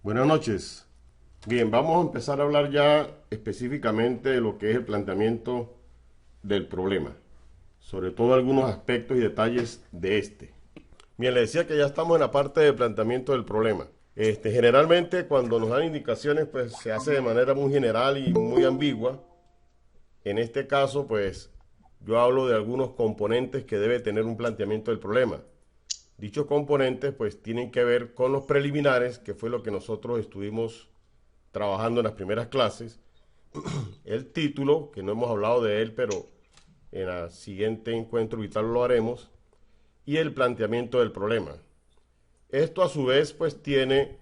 Buenas noches. Bien, vamos a empezar a hablar ya específicamente de lo que es el planteamiento del problema, sobre todo algunos aspectos y detalles de este. Bien, le decía que ya estamos en la parte de planteamiento del problema. Generalmente cuando nos dan indicaciones, pues se hace de manera muy general y muy ambigua. En este caso, pues yo hablo de algunos componentes que debe tener un planteamiento del problema. Dichos componentes, pues tienen que ver con los preliminares, que fue lo que nosotros estuvimos trabajando en las primeras clases, el título, que no hemos hablado de él, pero en el siguiente encuentro vital lo haremos, y el planteamiento del problema. Esto a su vez pues tiene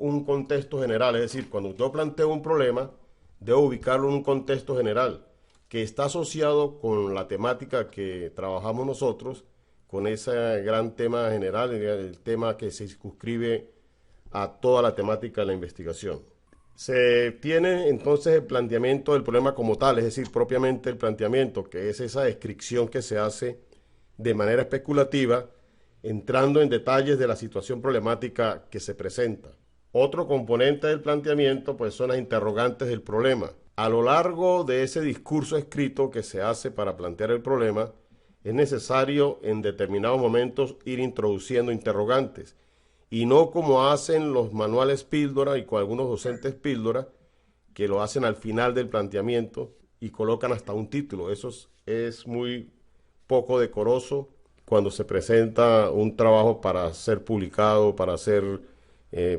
un contexto general, es decir, cuando yo planteo un problema, debo ubicarlo en un contexto general que está asociado con la temática que trabajamos nosotros, con ese gran tema general, el tema que se circunscribe a toda la temática de la investigación. Se tiene entonces el planteamiento del problema como tal, es decir, propiamente el planteamiento, que es esa descripción que se hace de manera especulativa, entrando en detalles de la situación problemática que se presenta. Otro componente del planteamiento pues son las interrogantes del problema. A lo largo de ese discurso escrito que se hace para plantear el problema, es necesario en determinados momentos ir introduciendo interrogantes y no como hacen los manuales píldora y con algunos docentes píldora que lo hacen al final del planteamiento y colocan hasta un título. Eso es muy poco decoroso cuando se presenta un trabajo para ser publicado, para ser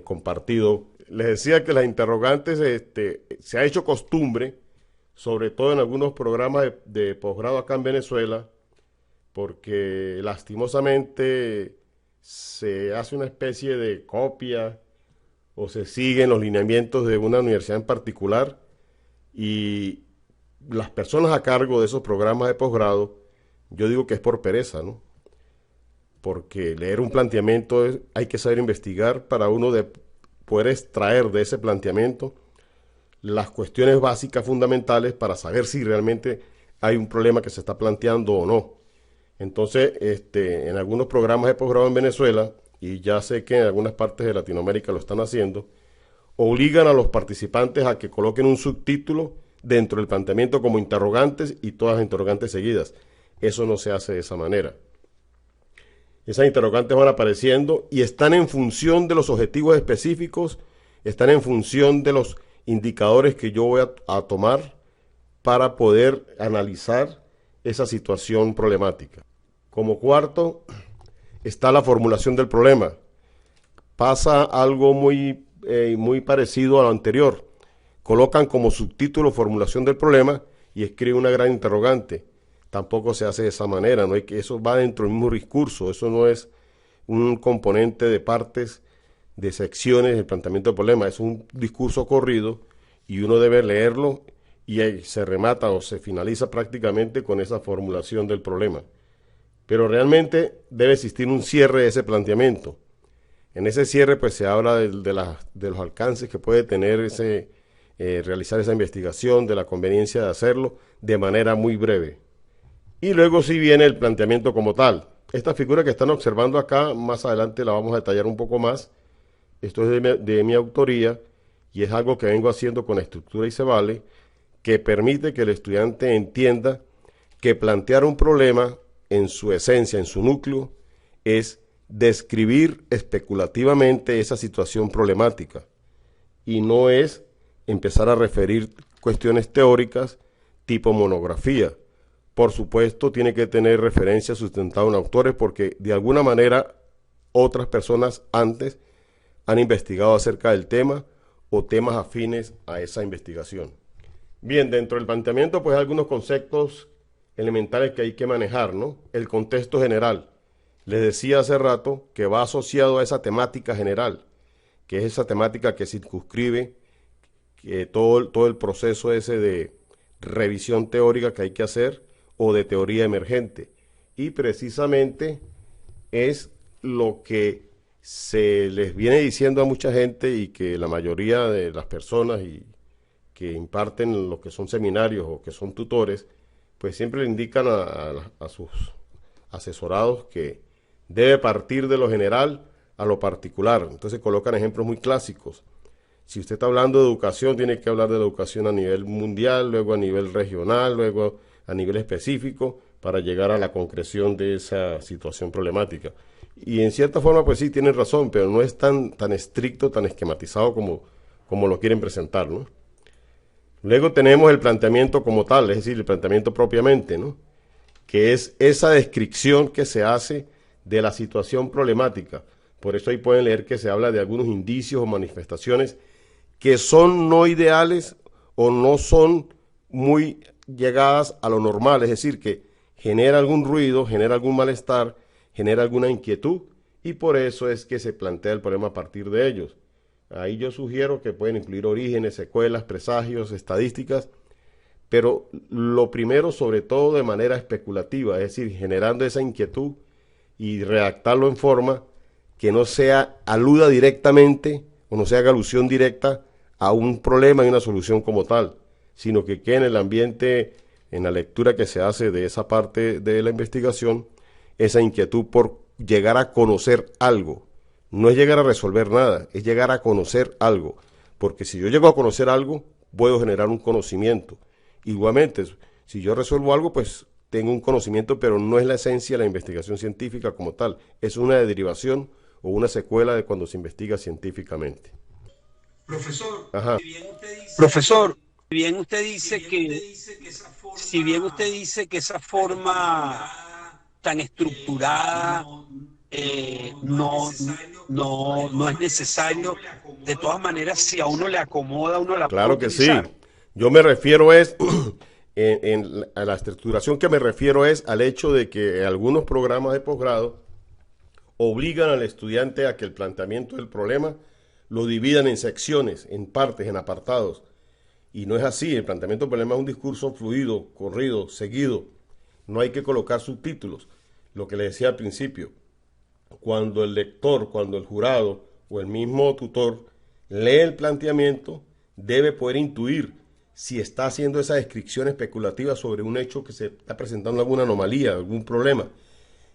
compartido. Les decía que las interrogantes se ha hecho costumbre, sobre todo en algunos programas de posgrado acá en Venezuela, porque lastimosamente se hace una especie de copia o se siguen los lineamientos de una universidad en particular y las personas a cargo de esos programas de posgrado, yo digo que es por pereza, ¿no? Porque leer un planteamiento hay que saber investigar para uno de poder extraer de ese planteamiento las cuestiones básicas fundamentales para saber si realmente hay un problema que se está planteando o no. Entonces, en algunos programas de posgrado en Venezuela, y ya sé que en algunas partes de Latinoamérica lo están haciendo, obligan a los participantes a que coloquen un subtítulo dentro del planteamiento como interrogantes y todas las interrogantes seguidas. Eso no se hace de esa manera. Esas interrogantes van apareciendo y están en función de los objetivos específicos, están en función de los indicadores que yo voy a tomar para poder analizar esa situación problemática. Como cuarto, está la formulación del problema. Pasa algo muy parecido a lo anterior. Colocan como subtítulo formulación del problema y escriben una gran interrogante. Tampoco se hace de esa manera, no hay que, eso va dentro del mismo discurso, eso no es un componente de partes, de secciones del planteamiento del problema, es un discurso corrido y uno debe leerlo y se remata o se finaliza prácticamente con esa formulación del problema. Pero realmente debe existir un cierre de ese planteamiento. En ese cierre pues se habla de los alcances que puede tener realizar esa investigación, de la conveniencia de hacerlo de manera muy breve. Y luego sí viene el planteamiento como tal. Esta figura que están observando acá, más adelante la vamos a detallar un poco más. Esto es de mi autoría y es algo que vengo haciendo con la estructura y se vale, que permite que el estudiante entienda que plantear un problema en su esencia, en su núcleo, es describir especulativamente esa situación problemática y no es empezar a referir cuestiones teóricas tipo monografía. Por supuesto, tiene que tener referencia sustentada en autores porque de alguna manera otras personas antes han investigado acerca del tema o temas afines a esa investigación. Bien, dentro del planteamiento pues hay algunos conceptos elementales que hay que manejar, ¿no? El contexto general. Les decía hace rato que va asociado a esa temática general, que es esa temática que circunscribe que todo el proceso ese de revisión teórica que hay que hacer o de teoría emergente. Y precisamente es lo que se les viene diciendo a mucha gente y que la mayoría de las personas que imparten lo que son seminarios o que son tutores, pues siempre le indican a sus asesorados que debe partir de lo general a lo particular. Entonces colocan ejemplos muy clásicos. Si usted está hablando de educación, tiene que hablar de la educación a nivel mundial, luego a nivel regional, luego a nivel específico, para llegar a la concreción de esa situación problemática. Y en cierta forma, pues sí, tienen razón, pero no es tan estricto, tan esquematizado como lo quieren presentar, ¿no? Luego tenemos el planteamiento como tal, es decir, el planteamiento propiamente, ¿no? Que es esa descripción que se hace de la situación problemática. Por eso ahí pueden leer que se habla de algunos indicios o manifestaciones que son no ideales o no son muy llegadas a lo normal, es decir, que genera algún ruido, genera algún malestar, genera alguna inquietud, y por eso es que se plantea el problema a partir de ellos. Ahí yo sugiero que pueden incluir orígenes, secuelas, presagios, estadísticas, pero lo primero, sobre todo de manera especulativa, es decir, generando esa inquietud y redactarlo en forma que no sea aluda directamente o no se haga alusión directa a un problema y una solución como tal, sino que quede en el ambiente, en la lectura que se hace de esa parte de la investigación, esa inquietud por llegar a conocer algo. No es llegar a resolver nada, es llegar a conocer algo, porque si yo llego a conocer algo, puedo generar un conocimiento. Igualmente, si yo resuelvo algo, pues tengo un conocimiento, pero no es la esencia de la investigación científica como tal, es una derivación o una secuela de cuando se investiga científicamente. Profesor, Ajá. profesor, si bien usted dice que esa forma tan estructurada no, no es necesario, de todas maneras, si a uno le acomoda, uno la puede Claro que sí. utilizar. Yo me refiero es, a la estructuración que me refiero es al hecho de que algunos programas de posgrado obligan al estudiante a que el planteamiento del problema lo dividan en secciones, en partes, en apartados. Y no es así, el planteamiento del problema es un discurso fluido, corrido, seguido. No hay que colocar subtítulos. Lo que le decía al principio, cuando el lector, cuando el jurado o el mismo tutor lee el planteamiento, debe poder intuir si está haciendo esa descripción especulativa sobre un hecho que se está presentando alguna anomalía, algún problema.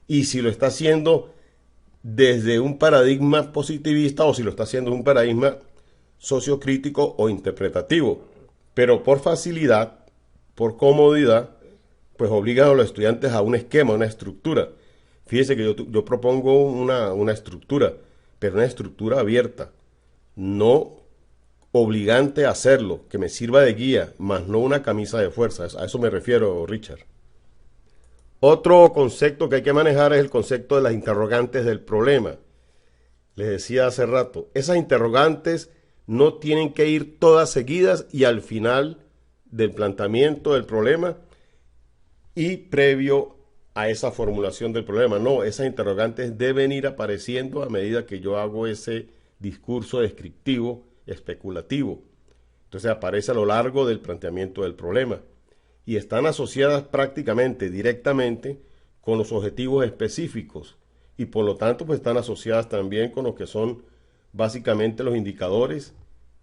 Y si lo está haciendo desde un paradigma positivista o si lo está haciendo en un paradigma sociocrítico o interpretativo. Pero por facilidad, por comodidad, pues obligan a los estudiantes a un esquema, a una estructura. Fíjese que yo propongo una estructura, pero una estructura abierta, no obligante a hacerlo, que me sirva de guía, más no una camisa de fuerza. A eso me refiero, Richard. Otro concepto que hay que manejar es el concepto de las interrogantes del problema. Les decía hace rato, esas interrogantes no tienen que ir todas seguidas y al final del planteamiento del problema y previo a esa formulación del problema. No, esas interrogantes deben ir apareciendo a medida que yo hago ese discurso descriptivo, especulativo. Entonces aparece a lo largo del planteamiento del problema y están asociadas prácticamente directamente con los objetivos específicos y por lo tanto pues están asociadas también con lo que son básicamente los indicadores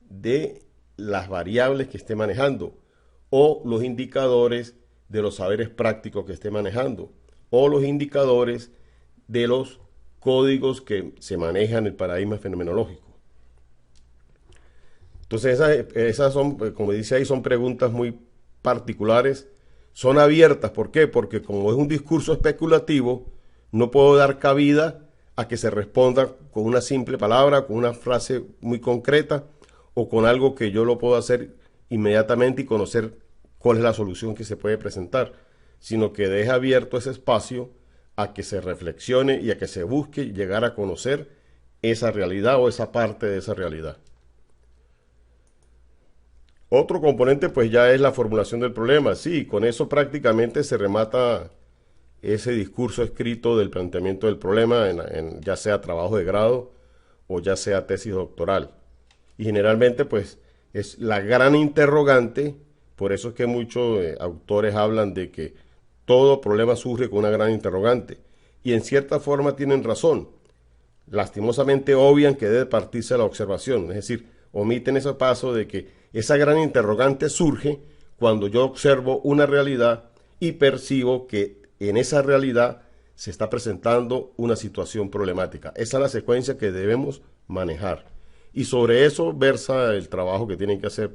de las variables que esté manejando o los indicadores de los saberes prácticos que esté manejando o los indicadores de los códigos que se manejan en el paradigma fenomenológico. Entonces esas son, como dice ahí, son preguntas muy particulares, son abiertas. ¿Por qué? Porque como es un discurso especulativo, no puedo dar cabida a que se responda con una simple palabra, con una frase muy concreta o con algo que yo lo puedo hacer inmediatamente y conocer cuál es la solución que se puede presentar, sino que deja abierto ese espacio a que se reflexione y a que se busque llegar a conocer esa realidad o esa parte de esa realidad. Otro componente pues ya es la formulación del problema. Sí, con eso prácticamente se remata ese discurso escrito del planteamiento del problema, ya sea trabajo de grado o ya sea tesis doctoral. Y generalmente pues es la gran interrogante, por eso es que muchos autores hablan de que todo problema surge con una gran interrogante. Y en cierta forma tienen razón. Lastimosamente obvian que debe partirse de la observación, es decir, omiten ese paso de que esa gran interrogante surge cuando yo observo una realidad y percibo que en esa realidad se está presentando una situación problemática. Esa es la secuencia que debemos manejar. Y sobre eso versa el trabajo que tienen que hacer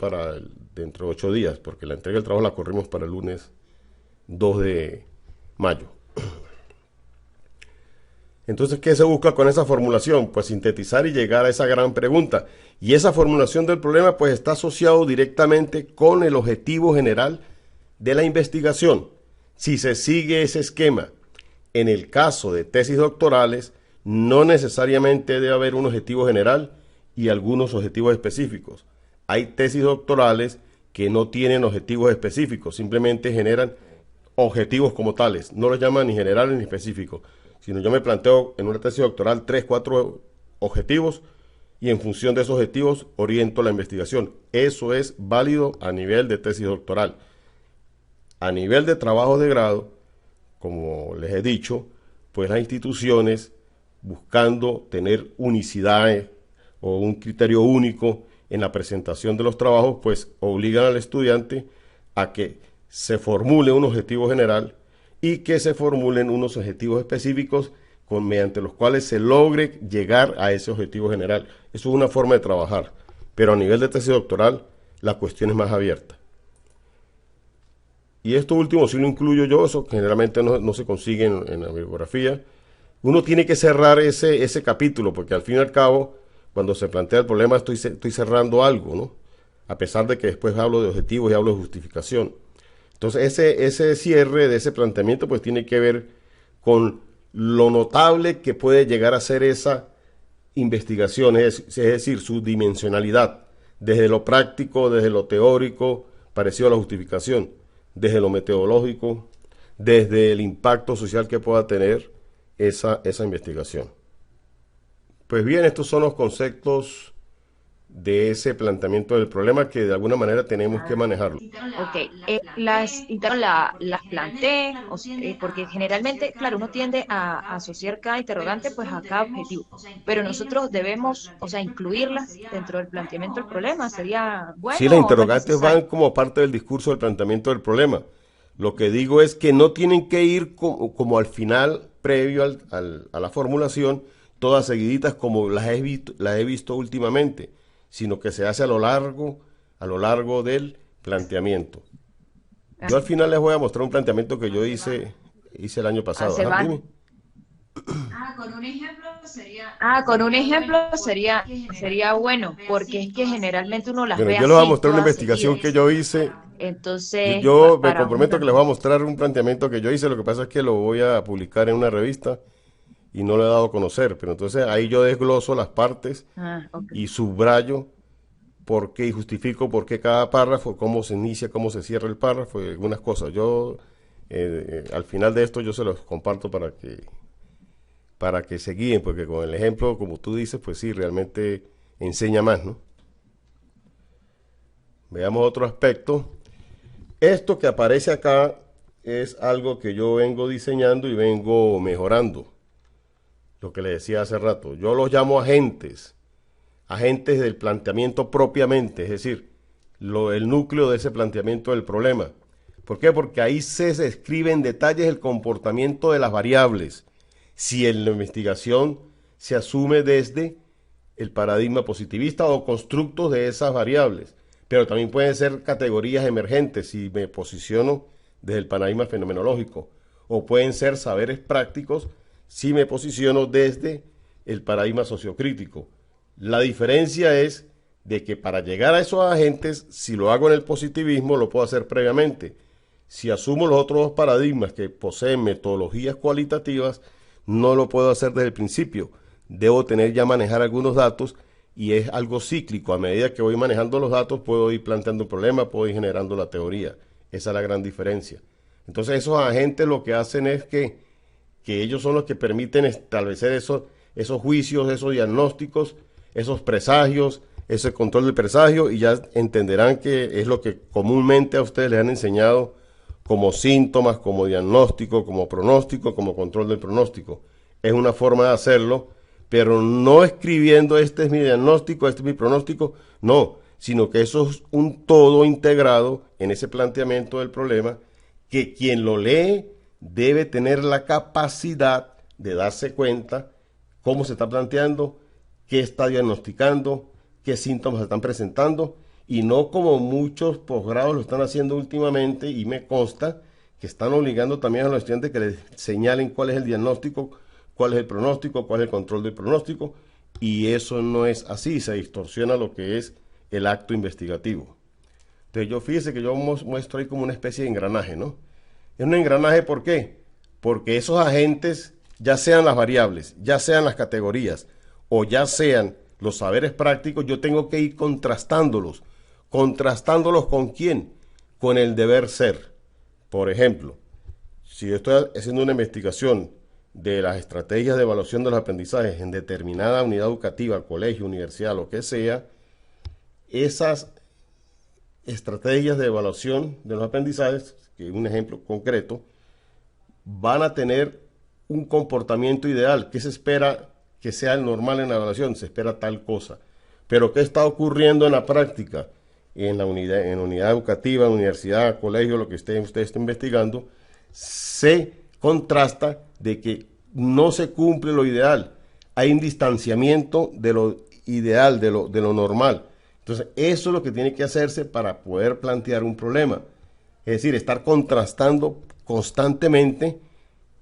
dentro de 8 días, porque la entrega del trabajo la corrimos para el lunes 2 de mayo. Entonces, ¿qué se busca con esa formulación? Pues sintetizar y llegar a esa gran pregunta. Y esa formulación del problema pues está asociado directamente con el objetivo general de la investigación. Si se sigue ese esquema, en el caso de tesis doctorales, no necesariamente debe haber un objetivo general y algunos objetivos específicos. Hay tesis doctorales que no tienen objetivos específicos, simplemente generan objetivos como tales. No los llaman ni generales ni específicos, sino yo me planteo en una tesis doctoral 3, 4 objetivos y en función de esos objetivos oriento la investigación. Eso es válido a nivel de tesis doctoral. A nivel de trabajo de grado, como les he dicho, pues las instituciones, buscando tener unicidad o un criterio único en la presentación de los trabajos, pues obligan al estudiante a que se formule un objetivo general y que se formulen unos objetivos específicos mediante los cuales se logre llegar a ese objetivo general. Eso es una forma de trabajar, pero a nivel de tesis doctoral la cuestión es más abierta. Y esto último sí lo incluyo yo, eso generalmente no se consigue en la bibliografía. Uno tiene que cerrar ese capítulo, porque al fin y al cabo, cuando se plantea el problema, estoy cerrando algo, ¿no? A pesar de que después hablo de objetivos y hablo de justificación. Entonces, ese cierre de ese planteamiento, pues tiene que ver con lo notable que puede llegar a ser esa investigación, es decir, su dimensionalidad, desde lo práctico, desde lo teórico, parecido a la justificación, desde lo metodológico, desde el impacto social que pueda tener esa investigación. Pues bien, estos son los conceptos de ese planteamiento del problema que de alguna manera tenemos que manejarlo. Ok, las planteé, porque generalmente, claro, uno tiende a asociar cada interrogante pues a cada objetivo, pero nosotros debemos, o sea, incluirlas dentro del planteamiento del problema. ¿Sería Sí, las bueno o no es interrogantes van necesario? como parte del discurso del planteamiento del problema. Lo que digo es que no tienen que ir como al final, previo a la formulación, todas seguiditas como las he visto últimamente, sino que se hace a lo largo del planteamiento. Yo al Ah, final les voy a mostrar un planteamiento que yo hice el año pasado. se Ajá, van. dime. Con un ejemplo sería bueno, porque es que generalmente uno las Bueno, ve yo les voy a así, mostrar una todas investigación que seguidas. yo hice. Yo, Entonces, yo me para uno comprometo que les voy a también. mostrar un planteamiento que yo hice. Lo que pasa es que lo voy a publicar en una revista y no lo he dado a conocer. Pero entonces ahí yo desgloso las partes Ah, ok. y subrayo por qué y justifico por qué cada párrafo, cómo se inicia, cómo se cierra el párrafo y algunas cosas. Yo al final de esto yo se los comparto para que se guíen, porque con el ejemplo, como tú dices, pues sí, realmente enseña más, ¿no? Veamos otro aspecto. Esto que aparece acá es algo que yo vengo diseñando y vengo mejorando. Lo que le decía hace rato. Yo los llamo agentes del planteamiento propiamente, es decir, el núcleo de ese planteamiento del problema. ¿Por qué? Porque ahí se describe en detalles el comportamiento de las variables. Si en la investigación se asume desde el paradigma positivista o constructos de esas variables, pero también pueden ser categorías emergentes si me posiciono desde el paradigma fenomenológico, o pueden ser saberes prácticos si me posiciono desde el paradigma sociocrítico. La diferencia es de que para llegar a esos agentes, si lo hago en el positivismo, lo puedo hacer previamente. Si asumo los otros dos paradigmas que poseen metodologías cualitativas, no lo puedo hacer desde el principio. Debo tener ya manejar algunos datos y es algo cíclico. A medida que voy manejando los datos, puedo ir planteando un problema, puedo ir generando la teoría. Esa es la gran diferencia. Entonces, esos agentes lo que hacen es que ellos son los que permiten establecer esos juicios, esos diagnósticos, esos presagios, ese control del presagio, y ya entenderán que es lo que comúnmente a ustedes les han enseñado como síntomas, como diagnóstico, como pronóstico, como control del pronóstico. Es una forma de hacerlo, pero no escribiendo este es mi diagnóstico, este es mi pronóstico, no, sino que eso es un todo integrado en ese planteamiento del problema, que quien lo lee debe tener la capacidad de darse cuenta cómo se está planteando, qué está diagnosticando, qué síntomas se están presentando, y no como muchos posgrados lo están haciendo últimamente, y me consta que están obligando también a los estudiantes que les señalen cuál es el diagnóstico, cuál es el pronóstico, cuál es el control del pronóstico, y eso no es así, se distorsiona lo que es el acto investigativo. Entonces fíjese que yo muestro ahí como una especie de engranaje, ¿no? Es un engranaje, ¿por qué? Porque esos agentes, ya sean las variables, ya sean las categorías, o ya sean los saberes prácticos, yo tengo que ir contrastándolos. ¿Contrastándolos con quién? Con el deber ser. Por ejemplo, si yo estoy haciendo una investigación de las estrategias de evaluación de los aprendizajes en determinada unidad educativa, colegio, universidad, lo que sea, esas estrategias de evaluación de los aprendizajes, que es un ejemplo concreto, van a tener un comportamiento ideal. ¿Qué se espera que sea el normal en la evaluación? Se espera tal cosa. Pero ¿qué está ocurriendo en la práctica? En la unidad educativa, universidad, colegio, lo que usted esté investigando, se contrasta de que no se cumple lo ideal. Hay un distanciamiento de lo ideal, de lo normal. Entonces, eso es lo que tiene que hacerse para poder plantear un problema. Es decir, estar contrastando constantemente,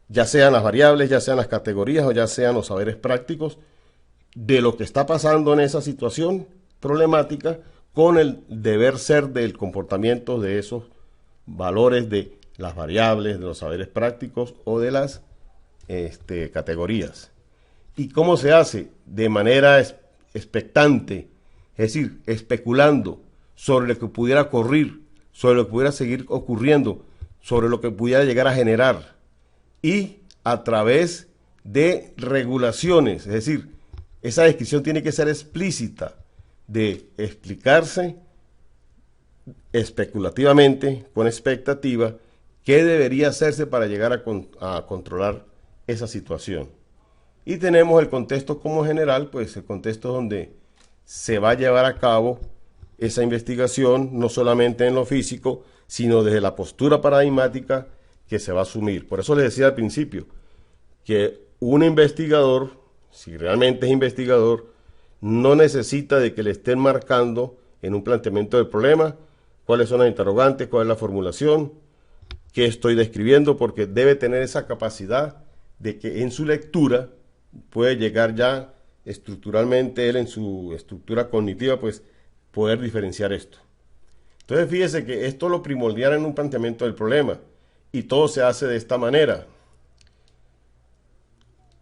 ya sean las variables, ya sean las categorías o ya sean los saberes prácticos, de lo que está pasando en esa situación problemática con el deber ser del comportamiento de esos valores de las variables, de los saberes prácticos o de las categorías. ¿Y cómo se hace? De manera expectante, es decir, especulando sobre lo que pudiera ocurrir, sobre lo que pudiera seguir ocurriendo, sobre lo que pudiera llegar a generar, y a través de regulaciones, es decir, esa descripción tiene que ser explícita, de explicarse especulativamente, con expectativa, qué debería hacerse para llegar a controlar esa situación. Y tenemos el contexto como general, pues el contexto donde se va a llevar a cabo esa investigación, no solamente en lo físico, sino desde la postura paradigmática que se va a asumir. Por eso les decía al principio, que un investigador, si realmente es investigador, no necesita de que le estén marcando en un planteamiento del problema cuáles son las interrogantes, cuál es la formulación, qué estoy describiendo, porque debe tener esa capacidad de que en su lectura puede llegar ya estructuralmente, él en su estructura cognitiva, pues poder diferenciar esto. Entonces fíjese que esto es lo primordial en un planteamiento del problema, y todo se hace de esta manera.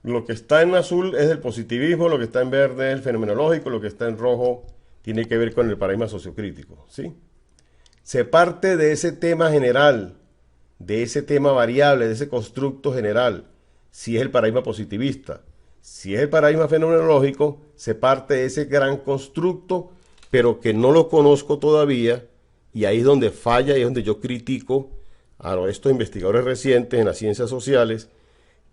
Lo que está en azul es el positivismo, lo que está en verde es el fenomenológico, lo que está en rojo tiene que ver con el paradigma sociocrítico, ¿sí? Se parte de ese tema general, de ese tema variable, de ese constructo general, si es el paradigma positivista. Si es el paradigma fenomenológico, se parte de ese gran constructo, pero que no lo conozco todavía, y ahí es donde falla, y es donde yo critico a estos investigadores recientes en las ciencias sociales,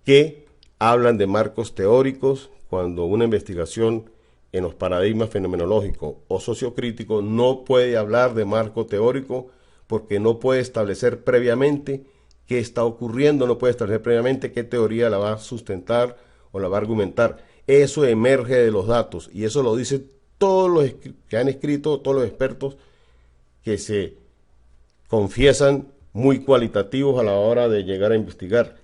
que hablan de marcos teóricos, cuando una investigación en los paradigmas fenomenológico o sociocrítico no puede hablar de marco teórico, porque no puede establecer previamente qué está ocurriendo, no puede establecer previamente qué teoría la va a sustentar o la va a argumentar. Eso emerge de los datos, y eso lo dicen todos los que han escrito, todos los expertos que se confiesan muy cualitativos a la hora de llegar a investigar,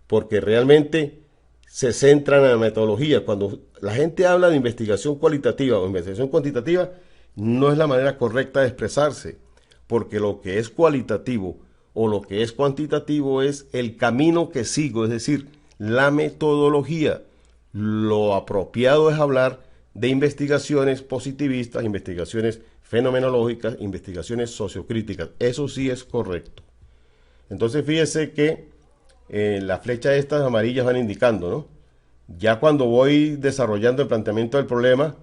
porque realmente se centran en la metodología. Cuando la gente habla de investigación cualitativa o investigación cuantitativa, no es la manera correcta de expresarse, porque lo que es cualitativo o lo que es cuantitativo es el camino que sigo, es decir, la metodología. Lo apropiado es hablar de investigaciones positivistas, investigaciones fenomenológicas, investigaciones sociocríticas. Eso sí es correcto. Entonces fíjese que las flechas estas amarillas van indicando, ¿no? Ya cuando voy desarrollando el planteamiento del problema,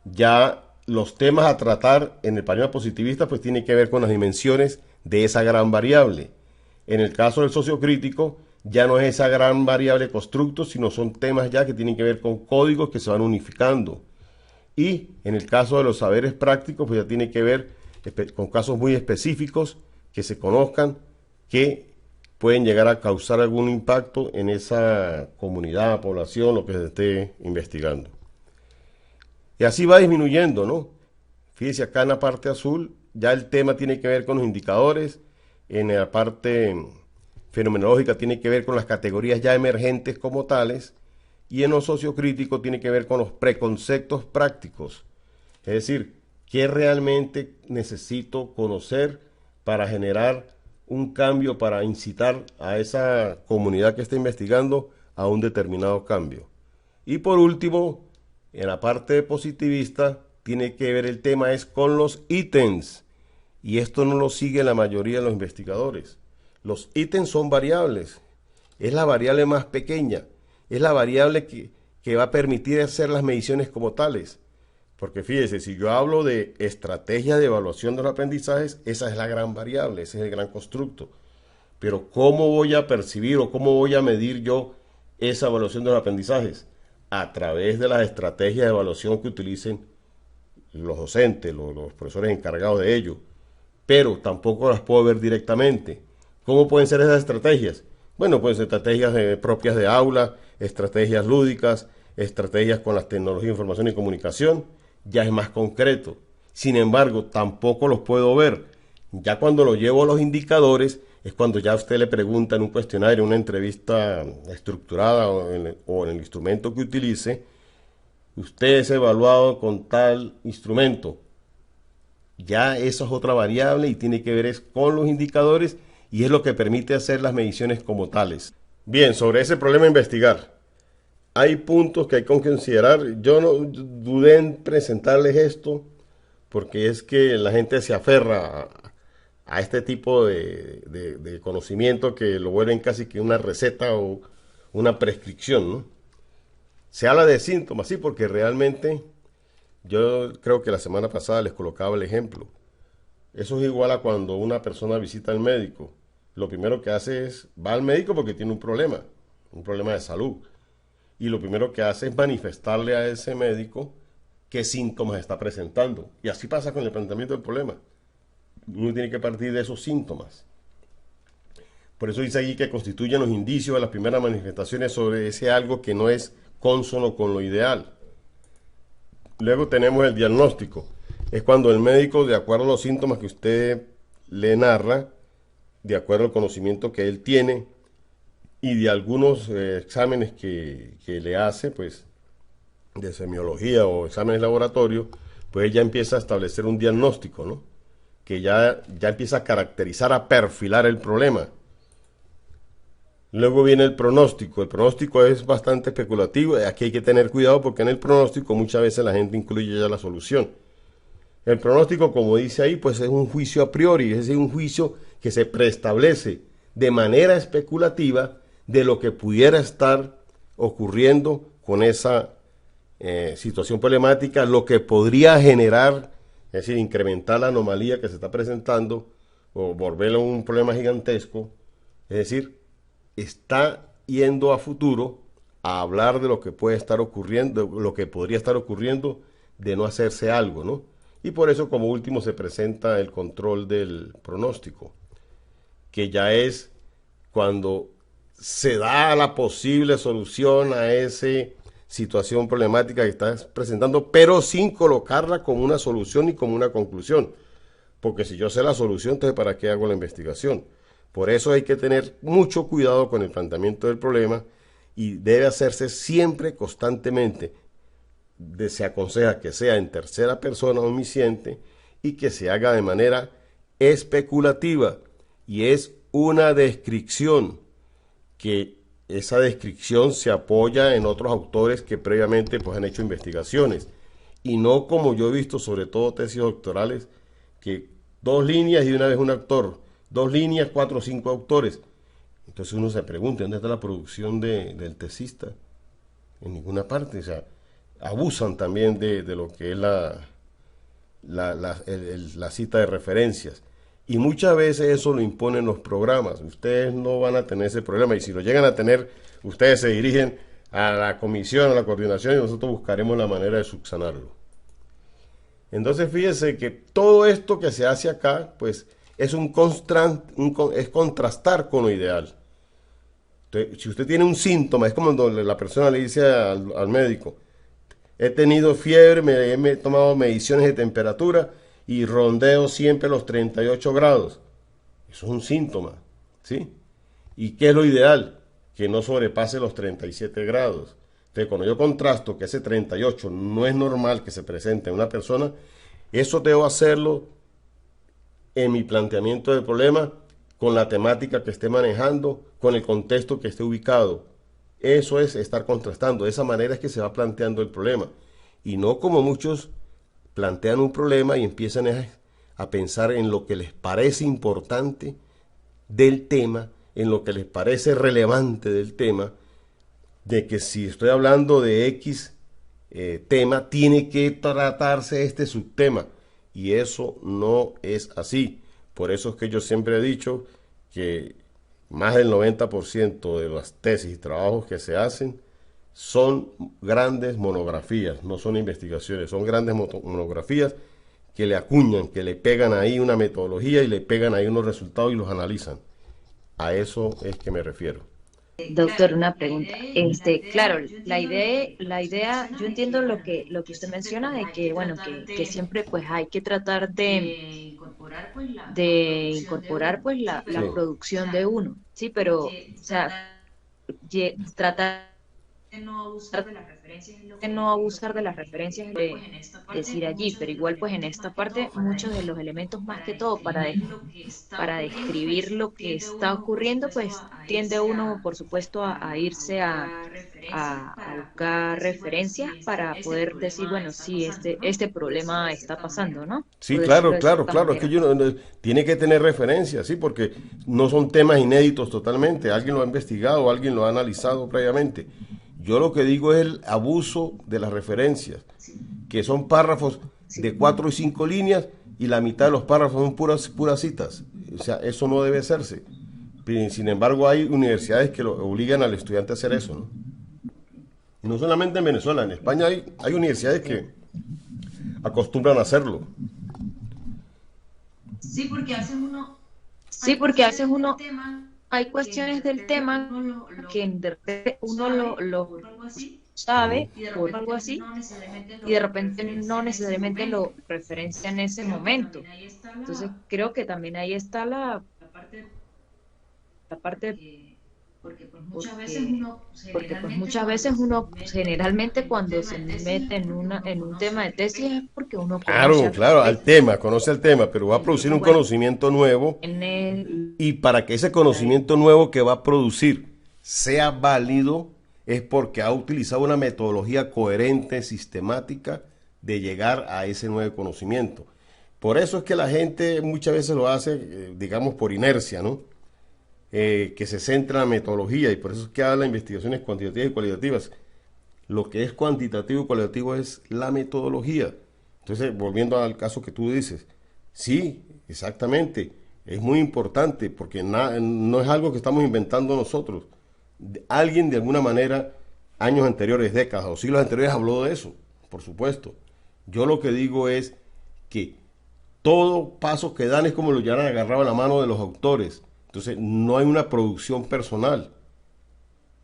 ya los temas a tratar en el paradigma positivista pues tienen que ver con las dimensiones de esa gran variable. En el caso del sociocrítico, ya no es esa gran variable constructo, sino son temas ya que tienen que ver con códigos que se van unificando. Y en el caso de los saberes prácticos, pues ya tiene que ver con casos muy específicos que se conozcan, que pueden llegar a causar algún impacto en esa comunidad, población, lo que se esté investigando. Y así va disminuyendo, ¿no? Fíjese acá en la parte azul, ya el tema tiene que ver con los indicadores, en la parte fenomenológica tiene que ver con las categorías ya emergentes como tales, y en lo sociocrítico tiene que ver con los preconceptos prácticos, es decir, qué realmente necesito conocer para generar un cambio, para incitar a esa comunidad que está investigando a un determinado cambio. Y por último, en la parte positivista, tiene que ver el tema es con los ítems, y esto no lo sigue la mayoría de los investigadores. Los ítems son variables, es la variable más pequeña, es la variable que va a permitir hacer las mediciones como tales. Porque fíjese, si yo hablo de estrategia de evaluación de los aprendizajes, esa es la gran variable, ese es el gran constructo. Pero ¿cómo voy a percibir o cómo voy a medir yo esa evaluación de los aprendizajes? A través de las estrategias de evaluación que utilicen los docentes, los profesores encargados de ello. Pero tampoco las puedo ver directamente. ¿Cómo pueden ser esas estrategias? Bueno, pues estrategias propias de aula, estrategias lúdicas, estrategias con las tecnologías de información y comunicación. Ya es más concreto. Sin embargo, tampoco los puedo ver. Ya cuando lo llevo a los indicadores, es cuando ya usted le pregunta en un cuestionario, en una entrevista estructurada o en el instrumento que utilice, usted es evaluado con tal instrumento. Ya eso es otra variable y tiene que ver es con los indicadores y es lo que permite hacer las mediciones como tales. Bien, sobre ese problema a investigar. Hay puntos que hay que considerar. Yo no dudé en presentarles esto porque es que la gente se aferra a este tipo de conocimiento que lo vuelven casi que una receta o una prescripción, ¿no? Se habla de síntomas, sí, porque realmente yo creo que la semana pasada les colocaba el ejemplo. Eso es igual a cuando una persona visita al médico. Lo primero que hace es, va al médico porque tiene un problema de salud. Y lo primero que hace es manifestarle a ese médico qué síntomas está presentando. Y así pasa con el planteamiento del problema. Uno tiene que partir de esos síntomas. Por eso dice ahí que constituyen los indicios de las primeras manifestaciones sobre ese algo que no es cónsono con lo ideal. Luego tenemos el diagnóstico. Es cuando el médico, de acuerdo a los síntomas que usted le narra, de acuerdo al conocimiento que él tiene y de algunos exámenes que le hace, pues, de semiología o exámenes de laboratorio, pues ya empieza a establecer un diagnóstico, ¿no? Que ya empieza a caracterizar, a perfilar el problema. Luego viene el pronóstico. El pronóstico es bastante especulativo. Aquí hay que tener cuidado porque en el pronóstico muchas veces la gente incluye ya la solución. El pronóstico, como dice ahí, pues es un juicio a priori, es decir, un juicio que se preestablece de manera especulativa de lo que pudiera estar ocurriendo con esa situación problemática, lo que podría generar, es decir, incrementar la anomalía que se está presentando o volverlo un problema gigantesco. Es decir, está yendo a futuro a hablar de lo que puede estar ocurriendo, lo que podría estar ocurriendo de no hacerse algo, ¿no? Y por eso como último se presenta el control del pronóstico, que ya es cuando se da la posible solución a esa situación problemática que estás presentando, pero sin colocarla como una solución ni como una conclusión. Porque si yo sé la solución, entonces ¿para qué hago la investigación? Por eso hay que tener mucho cuidado con el planteamiento del problema y debe hacerse siempre, constantemente. Se aconseja que sea en tercera persona omnisciente y que se haga de manera especulativa. Y es una descripción, que esa descripción se apoya en otros autores que previamente pues, han hecho investigaciones. Y no como yo he visto, sobre todo tesis doctorales, que 2 líneas y una vez un autor, 2 líneas, 4 o 5 autores. Entonces uno se pregunta, ¿dónde está la producción del tesista? En ninguna parte. O sea, abusan también de lo que es la cita de referencias. Y muchas veces eso lo imponen los programas. Ustedes no van a tener ese problema. Y si lo llegan a tener, ustedes se dirigen a la comisión, a la coordinación, y nosotros buscaremos la manera de subsanarlo. Entonces fíjense que todo esto que se hace acá, pues es es contrastar con lo ideal. Entonces, si usted tiene un síntoma, es como cuando la persona le dice al médico, he tenido fiebre, me he tomado mediciones de temperatura y rondeo siempre los 38 grados. Eso es un síntoma, ¿sí? ¿Y qué es lo ideal? Que no sobrepase los 37 grados. Entonces, cuando yo contrasto que ese 38 no es normal que se presente en una persona, eso debo hacerlo en mi planteamiento del problema, con la temática que esté manejando, con el contexto que esté ubicado. Eso es estar contrastando. De esa manera es que se va planteando el problema. Y no como muchos plantean un problema y empiezan a pensar en lo que les parece importante del tema, en lo que les parece relevante del tema, de que si estoy hablando de X tema, tiene que tratarse este subtema. Y eso no es así. Por eso es que yo siempre he dicho que más del 90% de las tesis y trabajos que se hacen son grandes monografías, no son investigaciones, son grandes monografías que le acuñan, que le pegan ahí una metodología y le pegan ahí unos resultados y los analizan. A eso es que me refiero. Doctor, una pregunta. Claro, yo entiendo lo que usted menciona de que, bueno, que siempre pues hay que tratar de incorporar pues la Sí. producción de uno, sí, pero, o sea, tratar de no abusar de las referencias de decir allí, pero igual pues en esta parte muchos de los elementos más que todo para describir lo que está ocurriendo, pues tiende uno por supuesto a irse a buscar referencias para poder decir, bueno, sí, este problema está pasando, ¿no? Sí, Por decirlo claro, de claro, cierta claro, es que manera. tiene que tener referencias, sí, porque no son temas inéditos totalmente, alguien lo ha investigado, alguien lo ha analizado previamente. Yo lo que digo es el abuso de las referencias, que son párrafos de 4 y 5 líneas y la mitad de los párrafos son puras citas. O sea, eso no debe hacerse. Sin embargo, hay universidades que lo obligan al estudiante a hacer eso, ¿no? Y no solamente en Venezuela, en España hay universidades que acostumbran a hacerlo. Sí, porque a veces hay cuestiones del tema que de repente uno lo Ujú. sabe por algo así y de repente no necesariamente lo referencia en ese momento. Entonces creo que también ahí está la parte porque porque pues muchas veces uno generalmente cuando se mete en un tema de tesis es porque uno conoce Claro, al claro, al respecto. tema, conoce el tema, pero va a producir Entonces, un bueno, conocimiento nuevo tiene y para que ese conocimiento nuevo que va a producir sea válido es porque ha utilizado una metodología coherente, sistemática de llegar a ese nuevo conocimiento. Por eso es que la gente muchas veces lo hace, digamos, por inercia, ¿no? Que se centra en la metodología y por eso es que habla de investigaciones cuantitativas y cualitativas. Lo que es cuantitativo y cualitativo es la metodología. Entonces, volviendo al caso que tú dices, sí, exactamente, es muy importante porque no es algo que estamos inventando nosotros. Alguien de alguna manera, años anteriores, décadas o siglos anteriores habló de eso, por supuesto. Yo lo que digo es que todo paso que dan es como lo llevaran agarrado a la mano de los autores. Entonces, no hay una producción personal.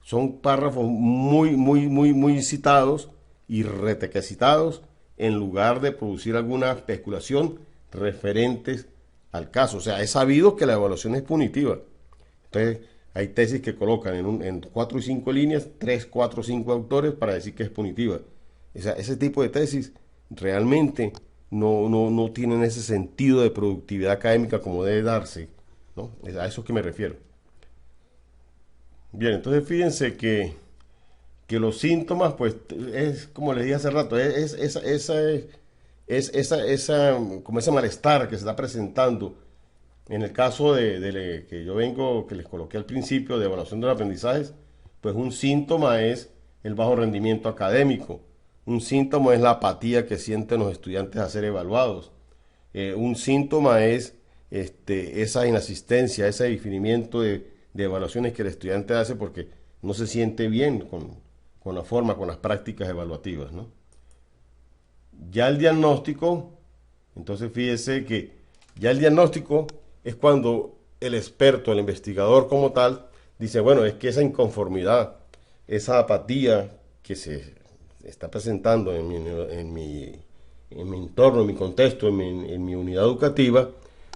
Son párrafos muy citados y retequecitados en lugar de producir alguna especulación referentes al caso. O sea, es sabido que la evaluación es punitiva. Entonces, hay tesis que colocan en 4 y 5 líneas, 3, 4, 5 autores para decir que es punitiva. O sea, ese tipo de tesis realmente no tienen ese sentido de productividad académica como debe darse, ¿no? Es a eso que me refiero. Bien, entonces fíjense que los síntomas, pues, es como les dije hace rato, como ese malestar que se está presentando. En el caso que yo vengo, que les coloqué al principio de evaluación de los aprendizajes, pues un síntoma es el bajo rendimiento académico, un síntoma es la apatía que sienten los estudiantes a ser evaluados, un síntoma es esa inasistencia, ese definimiento de evaluaciones que el estudiante hace porque no se siente bien con la forma, con las prácticas evaluativas, ¿no? Ya el diagnóstico, entonces fíjese que ya el diagnóstico es cuando el experto, el investigador como tal, dice, bueno, es que esa inconformidad, esa apatía que se está presentando en mi entorno, en mi contexto, en mi unidad educativa,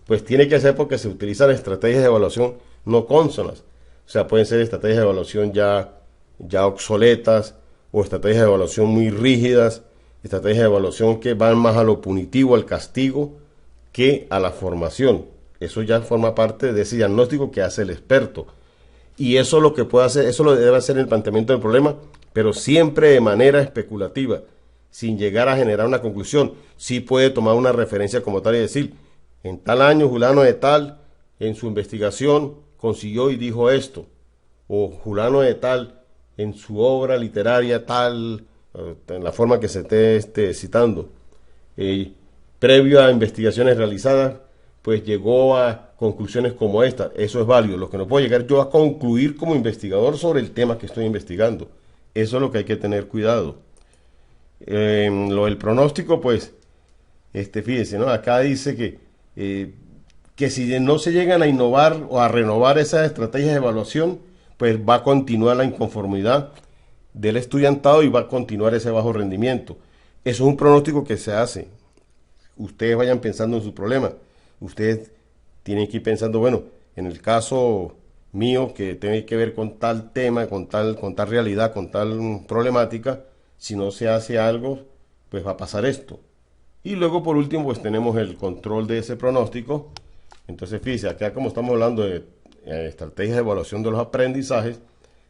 pues tiene que ser porque se utilizan estrategias de evaluación no cónsonas. O sea, pueden ser estrategias de evaluación ya obsoletas o estrategias de evaluación muy rígidas, estrategias de evaluación que van más a lo punitivo, al castigo, que a la formación. Eso ya forma parte de ese diagnóstico que hace el experto. Y eso lo que puede hacer, eso lo debe hacer en el planteamiento del problema, pero siempre de manera especulativa, sin llegar a generar una conclusión. Sí puede tomar una referencia como tal y decir, en tal año Julano de tal, en su investigación, consiguió y dijo esto. O Julano de tal, en su obra literaria tal, en la forma que se esté citando, previo a investigaciones realizadas, pues llegó a conclusiones como esta. Eso es válido. Lo que no puedo llegar yo a concluir como investigador sobre el tema que estoy investigando. Eso es lo que hay que tener cuidado. Lo del pronóstico, pues, fíjense, ¿no? Acá dice que si no se llegan a innovar o a renovar esas estrategias de evaluación, pues va a continuar la inconformidad del estudiantado y va a continuar ese bajo rendimiento. Eso es un pronóstico que se hace. Ustedes vayan pensando en su problema. Ustedes tienen que ir pensando, bueno, en el caso mío, que tiene que ver con tal tema, con tal realidad, con tal problemática, si no se hace algo, pues va a pasar esto. Y luego, por último, pues tenemos el control de ese pronóstico. Entonces, fíjense, acá como estamos hablando de estrategias de evaluación de los aprendizajes,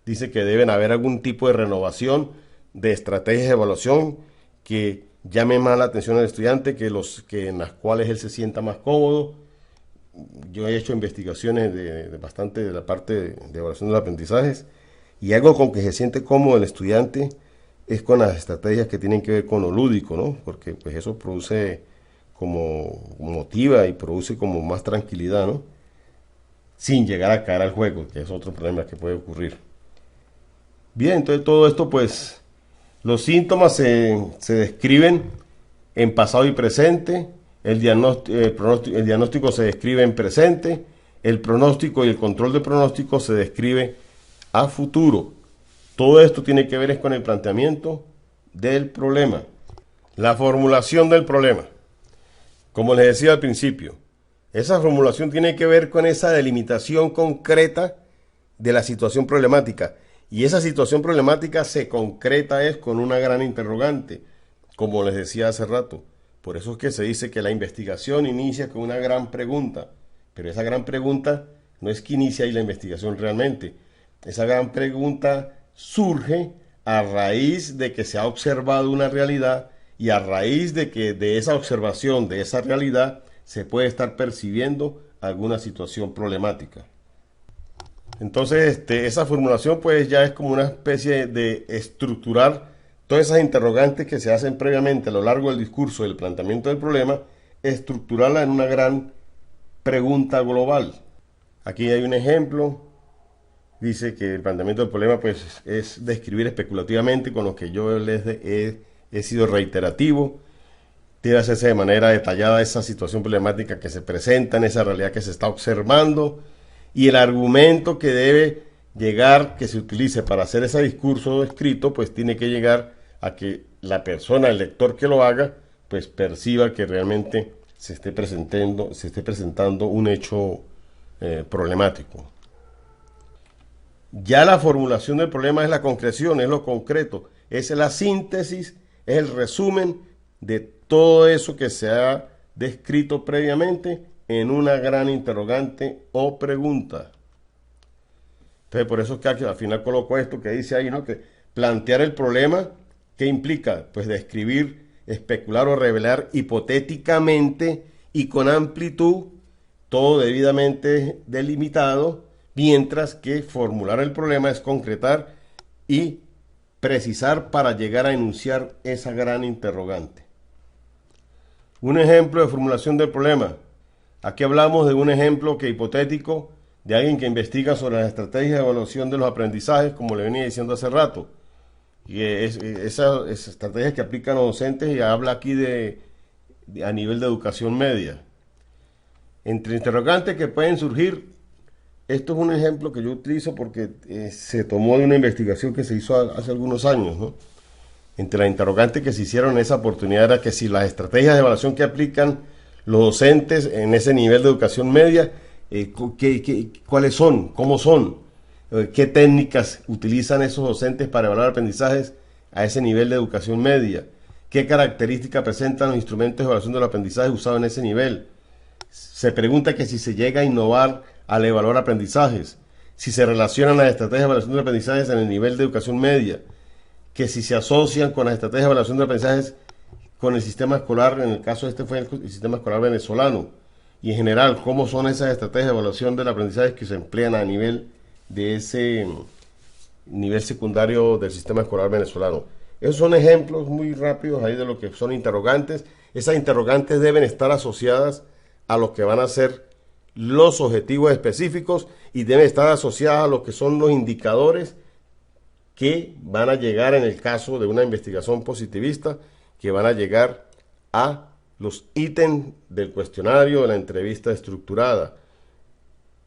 dice que deben haber algún tipo de renovación de estrategias de evaluación que llame más la atención al estudiante, que en las cuales él se sienta más cómodo. Yo he hecho investigaciones bastante de la parte de evaluación de los aprendizajes, y algo con que se siente cómodo el estudiante es con las estrategias que tienen que ver con lo lúdico, ¿no? Porque pues eso produce como motiva y produce como más tranquilidad, ¿no? Sin llegar a caer al juego, que es otro problema que puede ocurrir. Bien, entonces todo esto, pues, los síntomas se describen en pasado y presente, el diagnóstico se describe en presente, el pronóstico y el control de pronóstico se describe a futuro. Todo esto tiene que ver es con el planteamiento del problema. La formulación del problema. Como les decía al principio, esa formulación tiene que ver con esa delimitación concreta de la situación problemática. Y esa situación problemática se concreta es con una gran interrogante, como les decía hace rato. Por eso es que se dice que la investigación inicia con una gran pregunta. Pero esa gran pregunta no es que inicia ahí la investigación realmente. Esa gran pregunta surge a raíz de que se ha observado una realidad y a raíz de que de esa observación, de esa realidad, se puede estar percibiendo alguna situación problemática. Entonces, esa formulación pues ya es como una especie de estructurar todas esas interrogantes que se hacen previamente a lo largo del discurso del planteamiento del problema, estructurarla en una gran pregunta global. Aquí hay un ejemplo. Dice que el planteamiento del problema pues es describir especulativamente, con lo que yo he sido reiterativo. Debe hacerse de manera detallada esa situación problemática que se presenta en esa realidad que se está observando, y el argumento que debe llegar, que se utilice para hacer ese discurso escrito, pues tiene que llegar a que la persona, el lector que lo haga, pues perciba que realmente se esté presentando un hecho problemático. Ya la formulación del problema es la concreción, es lo concreto, es la síntesis, es el resumen de todo eso que se ha descrito previamente en una gran interrogante o pregunta. Entonces, por eso es que al final coloco esto que dice ahí, ¿no? Que plantear el problema, ¿qué implica? Pues describir, especular o revelar hipotéticamente y con amplitud, todo debidamente delimitado, mientras que formular el problema es concretar y precisar para llegar a enunciar esa gran interrogante. Un ejemplo de formulación del problema. Aquí hablamos de un ejemplo que hipotético de alguien que investiga sobre las estrategias de evaluación de los aprendizajes, como le venía diciendo hace rato. Y esas estrategias que aplican los docentes, y habla aquí a nivel de educación media. Entre interrogantes que pueden surgir, esto es un ejemplo que yo utilizo porque se tomó de una investigación que se hizo hace algunos años, ¿no? Entre las interrogantes que se hicieron en esa oportunidad era que si las estrategias de evaluación que aplican los docentes en ese nivel de educación media, ¿cuáles son? ¿Cómo son? ¿Qué técnicas utilizan esos docentes para evaluar aprendizajes a ese nivel de educación media? ¿Qué características presentan los instrumentos de evaluación del aprendizaje usados en ese nivel? Se pregunta que si se llega a innovar al evaluar aprendizajes, si se relacionan las estrategias de evaluación de aprendizajes en el nivel de educación media, que si se asocian con las estrategias de evaluación de aprendizajes con el sistema escolar, en el caso este fue el sistema escolar venezolano, y en general, cómo son esas estrategias de evaluación del aprendizaje que se emplean a nivel de ese nivel secundario del sistema escolar venezolano. Esos son ejemplos muy rápidos ahí de lo que son interrogantes. Esas interrogantes deben estar asociadas a lo que van a ser los objetivos específicos y deben estar asociadas a lo que son los indicadores que van a llegar en el caso de una investigación positivista, que van a llegar a los ítems del cuestionario de la entrevista estructurada.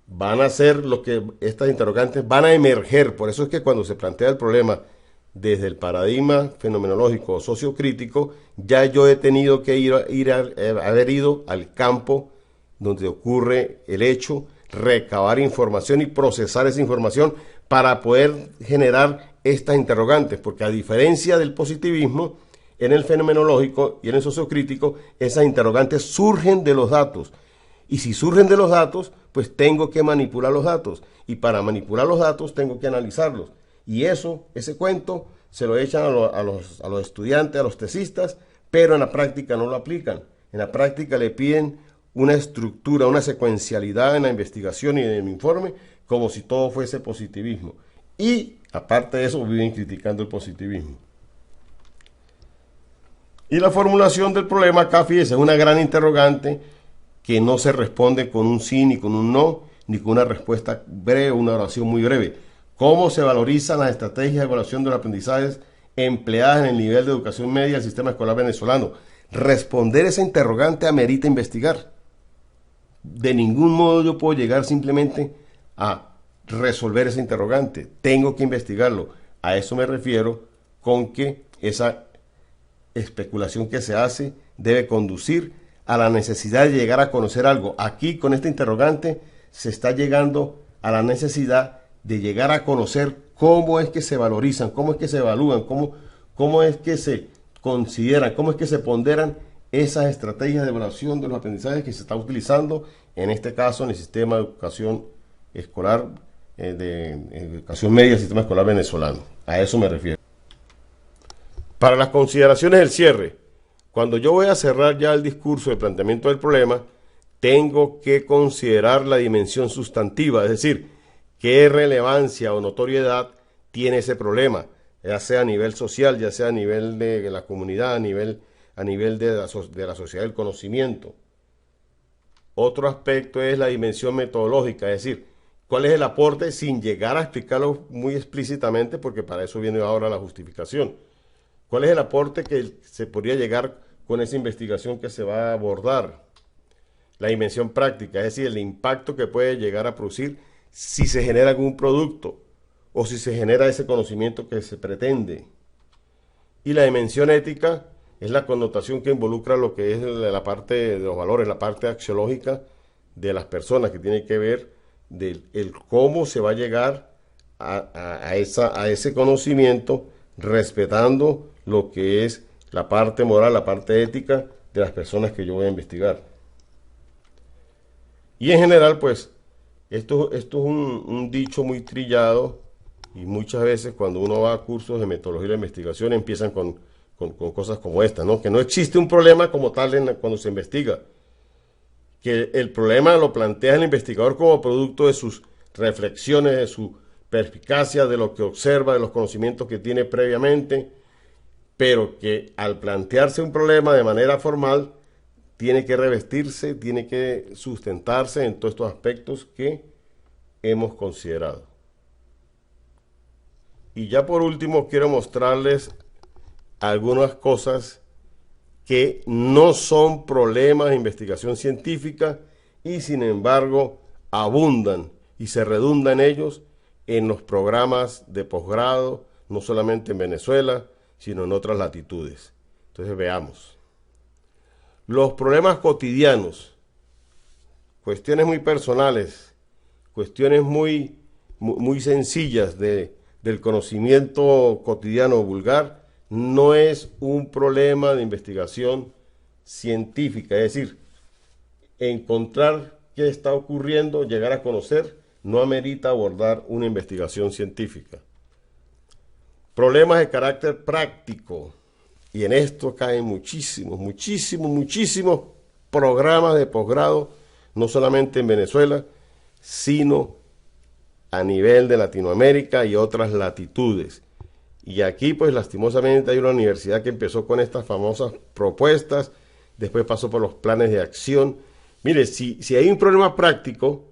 Van a ser lo que estas interrogantes van a emerger. Por eso es que cuando se plantea el problema desde el paradigma fenomenológico o sociocrítico, ya yo he tenido que haber ido al campo donde ocurre el hecho, recabar información y procesar esa información para poder generar estas interrogantes, porque a diferencia del positivismo, en el fenomenológico y en el sociocrítico, esas interrogantes surgen de los datos. Y si surgen de los datos, pues tengo que manipular los datos. Y para manipular los datos tengo que analizarlos. Y ese cuento, se lo echan a los estudiantes, a los tesistas, pero en la práctica no lo aplican. En la práctica le piden una estructura, una secuencialidad en la investigación y en el informe, como si todo fuese positivismo. Y, aparte de eso, viven criticando el positivismo. Y la formulación del problema acá, fíjese, es una gran interrogante que no se responde con un sí, ni con un no, ni con una respuesta breve, una oración muy breve. ¿Cómo se valorizan las estrategias de evaluación de los aprendizajes empleadas en el nivel de educación media del sistema escolar venezolano? Responder esa interrogante amerita investigar. De ningún modo yo puedo llegar simplemente a resolver esa interrogante. Tengo que investigarlo. A eso me refiero con que esa especulación que se hace debe conducir a la necesidad de llegar a conocer algo. Aquí, con esta interrogante, se está llegando a la necesidad de llegar a conocer cómo es que se valorizan, cómo es que se evalúan, cómo es que se consideran, cómo es que se ponderan esas estrategias de evaluación de los aprendizajes que se está utilizando, en este caso, en el sistema de educación escolar, de educación media del sistema escolar venezolano. A eso me refiero. Para las consideraciones del cierre, cuando yo voy a cerrar ya el discurso de planteamiento del problema, tengo que considerar la dimensión sustantiva, es decir, qué relevancia o notoriedad tiene ese problema, ya sea a nivel social, ya sea a nivel de la comunidad, a nivel de la sociedad del conocimiento. Otro aspecto es la dimensión metodológica, es decir, cuál es el aporte sin llegar a explicarlo muy explícitamente, porque para eso viene ahora la justificación. ¿Cuál es el aporte que se podría llegar con esa investigación que se va a abordar? La dimensión práctica, es decir, el impacto que puede llegar a producir si se genera algún producto o si se genera ese conocimiento que se pretende. Y la dimensión ética es la connotación que involucra lo que es la parte de los valores, la parte axiológica de las personas, que tiene que ver del cómo se va a llegar a ese conocimiento, respetando lo que es la parte moral, la parte ética de las personas que yo voy a investigar. Y en general, pues, esto es un dicho muy trillado, y muchas veces cuando uno va a cursos de metodología de investigación empiezan con cosas como esta, ¿no? Que no existe un problema como tal cuando se investiga, que el problema lo plantea el investigador como producto de sus reflexiones, de su perspicacia, de lo que observa, de los conocimientos que tiene previamente, pero que al plantearse un problema de manera formal tiene que revestirse, tiene que sustentarse en todos estos aspectos que hemos considerado. Y ya por último quiero mostrarles algunas cosas que no son problemas de investigación científica y sin embargo abundan y se redundan ellos en los programas de posgrado, no solamente en Venezuela, sino en otras latitudes. Entonces veamos. Los problemas cotidianos, cuestiones muy personales, cuestiones muy sencillas del conocimiento cotidiano vulgar, no es un problema de investigación científica, es decir, encontrar qué está ocurriendo, llegar a conocer, no amerita abordar una investigación científica. Problemas de carácter práctico, y en esto caen muchísimos programas de posgrado, no solamente en Venezuela, sino a nivel de Latinoamérica y otras latitudes. Y aquí, pues lastimosamente, hay una universidad que empezó con estas famosas propuestas, después pasó por los planes de acción. Mire, si hay un problema práctico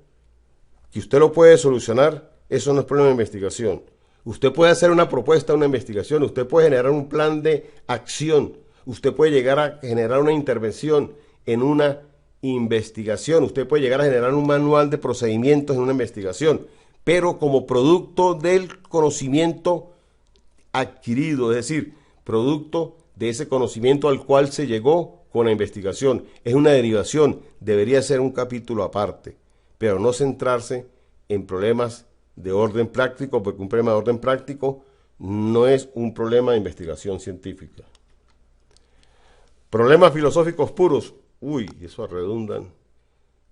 que usted lo puede solucionar, eso no es problema de investigación. Usted puede hacer una propuesta, una investigación, usted puede generar un plan de acción, usted puede llegar a generar una intervención en una investigación, usted puede llegar a generar un manual de procedimientos en una investigación, pero como producto del conocimiento adquirido, es decir, producto de ese conocimiento al cual se llegó con la investigación. Es una derivación, debería ser un capítulo aparte, pero no centrarse en problemas de orden práctico, porque un problema de orden práctico no es un problema de investigación científica. Problemas filosóficos puros, eso redundan.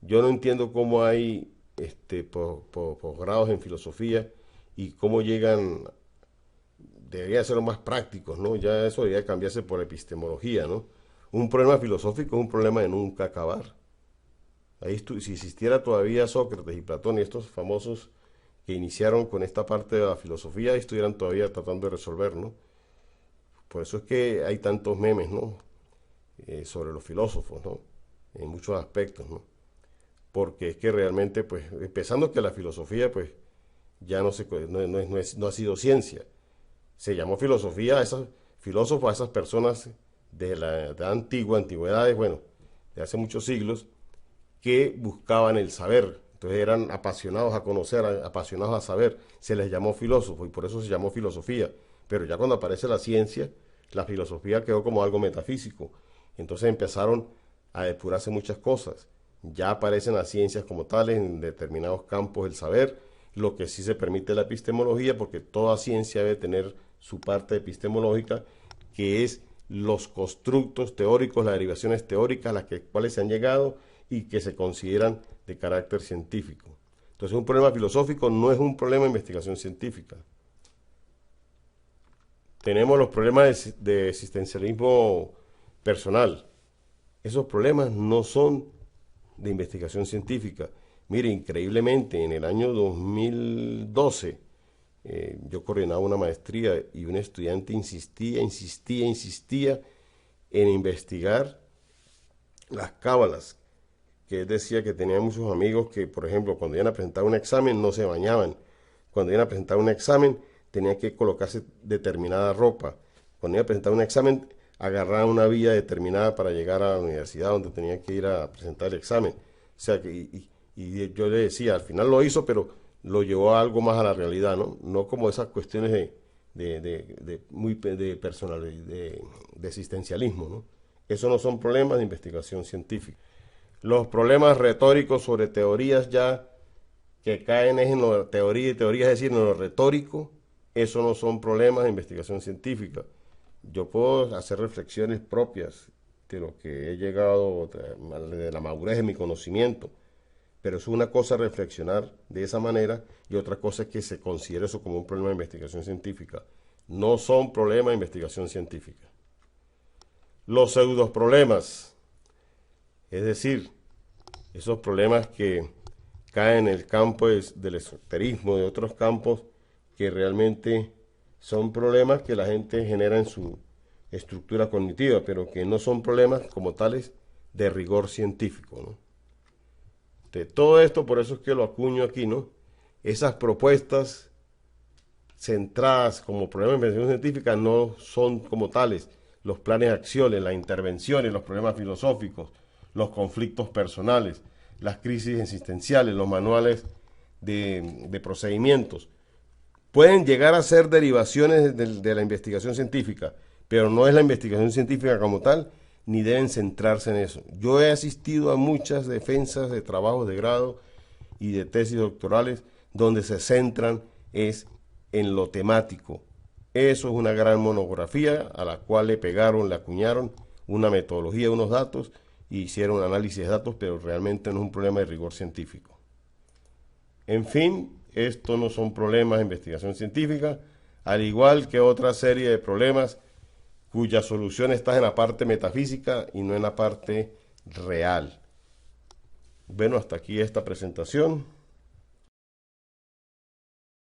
Yo no entiendo cómo hay posgrados en filosofía y cómo llegan, debería ser más prácticos, ¿no? Ya eso debería cambiarse por epistemología, ¿no? Un problema filosófico es un problema de nunca acabar. Si existiera todavía Sócrates y Platón y estos famosos que iniciaron con esta parte de la filosofía, estuvieran todavía tratando de resolver, ¿no? Por eso es que hay tantos memes, ¿no? Sobre los filósofos, ¿no? En muchos aspectos, ¿no? Porque es que realmente, pues, empezando que la filosofía, pues, ya no ha sido ciencia. Se llamó filosofía a esos filósofos, a esas personas de la antigüedades, bueno, de hace muchos siglos, que buscaban el saber. Entonces eran apasionados a conocer, apasionados a saber. Se les llamó filósofo y por eso se llamó filosofía. Pero ya cuando aparece la ciencia, la filosofía quedó como algo metafísico. Entonces empezaron a depurarse muchas cosas. Ya aparecen las ciencias como tales en determinados campos del saber, lo que sí se permite la epistemología, porque toda ciencia debe tener su parte epistemológica, que es los constructos teóricos, las derivaciones teóricas a las cuales se han llegado y que se consideran de carácter científico. Entonces un problema filosófico no es un problema de investigación científica. Tenemos los problemas de existencialismo personal. Esos problemas no son de investigación científica. Mire, increíblemente, en el año 2012, yo coordinaba una maestría y un estudiante insistía en investigar las cábalas, que él decía que tenía muchos amigos que, por ejemplo, cuando iban a presentar un examen no se bañaban. Cuando iban a presentar un examen tenían que colocarse determinada ropa. Cuando iban a presentar un examen agarraban una vía determinada para llegar a la universidad donde tenían que ir a presentar el examen. O sea, y yo le decía, al final lo hizo, pero lo llevó a algo más a la realidad, ¿no? No como esas cuestiones de personal, de existencialismo, ¿no? Eso no son problemas de investigación científica. Los problemas retóricos sobre teorías ya que caen en la teoría, es decir, en lo retórico, eso no son problemas de investigación científica. Yo puedo hacer reflexiones propias de lo que he llegado, de la madurez de mi conocimiento, pero es una cosa reflexionar de esa manera y otra cosa es que se considere eso como un problema de investigación científica. No son problemas de investigación científica. Los pseudoproblemas, es decir, esos problemas que caen en el campo del esoterismo, de otros campos que realmente son problemas que la gente genera en su estructura cognitiva, pero que no son problemas como tales de rigor científico, ¿no? De todo esto, por eso es que lo acuño aquí, ¿no? Esas propuestas centradas como problemas de investigación científica no son como tales los planes de acciones, las intervenciones, los problemas filosóficos, los conflictos personales, las crisis existenciales, los manuales de procedimientos. Pueden llegar a ser derivaciones de la investigación científica, pero no es la investigación científica como tal, ni deben centrarse en eso. Yo he asistido a muchas defensas de trabajos de grado y de tesis doctorales donde se centran es en lo temático. Eso es una gran monografía a la cual le acuñaron una metodología, unos datos, y hicieron un análisis de datos, pero realmente no es un problema de rigor científico. En fin, estos no son problemas de investigación científica, al igual que otra serie de problemas cuya solución está en la parte metafísica y no en la parte real. Bueno, hasta aquí esta presentación.